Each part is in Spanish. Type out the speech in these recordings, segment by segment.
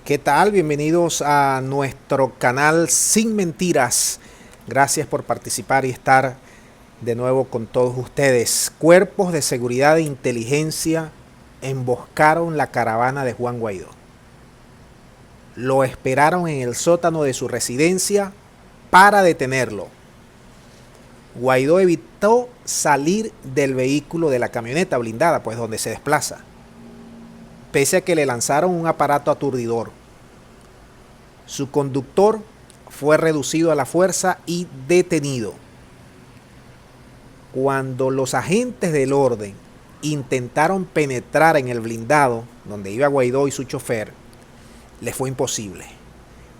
¿Qué tal? Bienvenidos a nuestro canal Sin Mentiras. Gracias por participar y estar de nuevo con todos ustedes. Cuerpos de seguridad e inteligencia emboscaron la caravana de Juan Guaidó. Lo esperaron en el sótano de su residencia para detenerlo. Guaidó evitó salir del vehículo de la camioneta blindada, pues donde se desplaza, pese a que le lanzaron un aparato aturdidor. Su conductor fue reducido a la fuerza y detenido. Cuando los agentes del orden intentaron penetrar en el blindado donde iba Guaidó y su chofer, les fue imposible,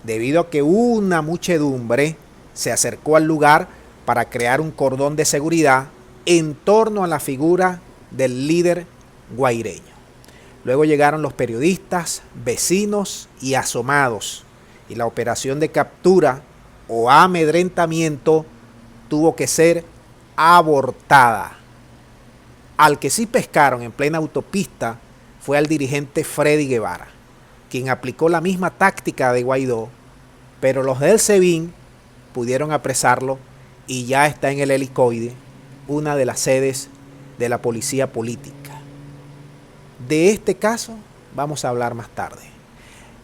debido a que una muchedumbre se acercó al lugar para crear un cordón de seguridad en torno a la figura del líder guaireño. Luego llegaron los periodistas, vecinos y asomados, y la operación de captura o amedrentamiento tuvo que ser abortada. Al que sí pescaron en plena autopista fue al dirigente Freddy Guevara, quien aplicó la misma táctica de Guaidó, pero los del SEBIN pudieron apresarlo y ya está en el helicoide, una de las sedes de la policía política. De este caso vamos a hablar más tarde.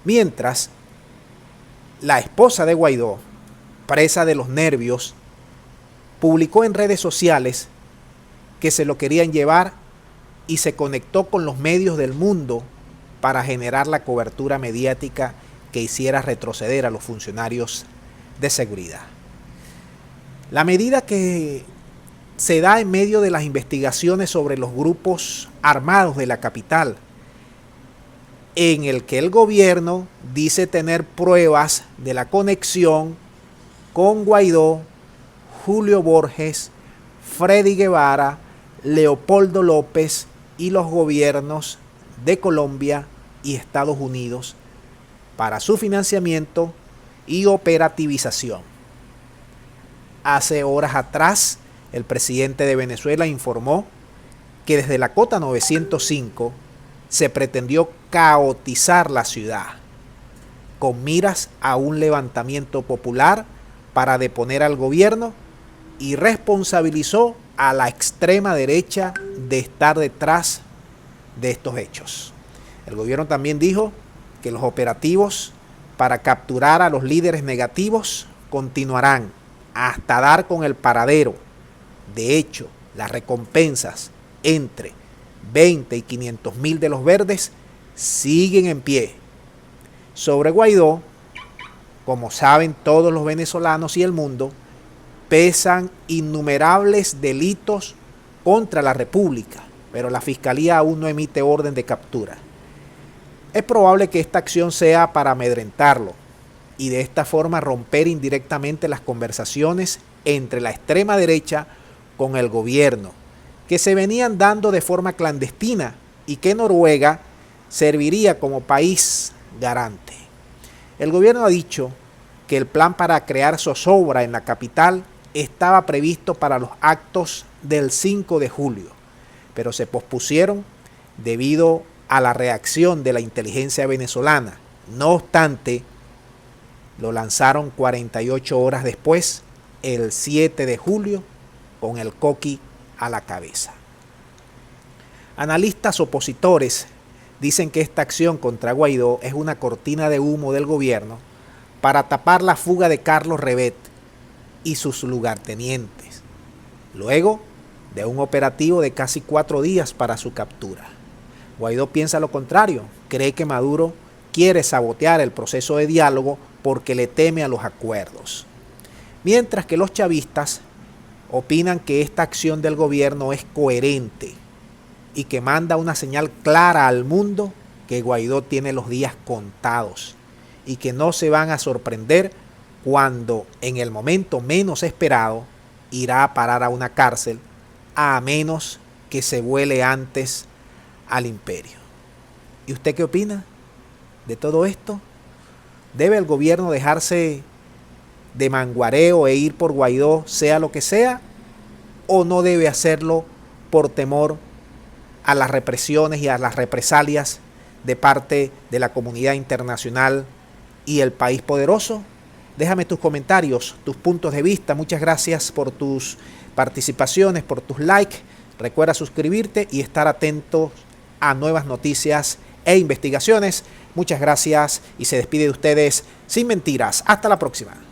Mientras, la esposa de Guaidó, presa de los nervios, publicó en redes sociales que se lo querían llevar y se conectó con los medios del mundo para generar la cobertura mediática que hiciera retroceder a los funcionarios de seguridad. La medida que se da en medio de las investigaciones sobre los grupos armados de la capital, en el que el gobierno dice tener pruebas de la conexión con Guaidó, Julio Borges, Freddy Guevara, Leopoldo López y los gobiernos de Colombia y Estados Unidos para su financiamiento y operativización. Hace horas atrás, el presidente de Venezuela informó que desde la Cota 905 se pretendió caotizar la ciudad, con miras a un levantamiento popular para deponer al gobierno, y responsabilizó a la extrema derecha de estar detrás de estos hechos. El gobierno también dijo que los operativos para capturar a los líderes negativos continuarán hasta dar con el paradero. De hecho, las recompensas entre 20 y 500.000 de los verdes siguen en pie. Sobre Guaidó, como saben todos los venezolanos y el mundo, pesan innumerables delitos contra la República, pero la Fiscalía aún no emite orden de captura. Es probable que esta acción sea para amedrentarlo y de esta forma romper indirectamente las conversaciones entre la extrema derecha con el gobierno, que se venían dando de forma clandestina y que Noruega serviría como país garante. El gobierno ha dicho que el plan para crear zozobra en la capital estaba previsto para los actos del 5 de julio, pero se pospusieron debido a la reacción de la inteligencia venezolana. No obstante, lo lanzaron 48 horas después, el 7 de julio, con el coqui a la cabeza. Analistas opositores dicen que esta acción contra Guaidó es una cortina de humo del gobierno para tapar la fuga de Carlos Revet y sus lugartenientes, luego de un operativo de casi 4 días para su captura. Guaidó piensa lo contrario, cree que Maduro quiere sabotear el proceso de diálogo porque le teme a los acuerdos. Mientras que los chavistas opinan que esta acción del gobierno es coherente y que manda una señal clara al mundo que Guaidó tiene los días contados y que no se van a sorprender cuando en el momento menos esperado irá a parar a una cárcel, a menos que se vuele antes al imperio. ¿Y usted qué opina de todo esto? ¿Debe el gobierno dejarse de manguareo e ir por Guaidó, sea lo que sea, o no debe hacerlo por temor a las represiones y a las represalias de parte de la comunidad internacional y el país poderoso? Déjame tus comentarios, tus puntos de vista. Muchas gracias por tus participaciones, por tus likes. Recuerda suscribirte y estar atento a nuevas noticias e investigaciones. Muchas gracias y se despide de ustedes Sin Mentiras. Hasta la próxima.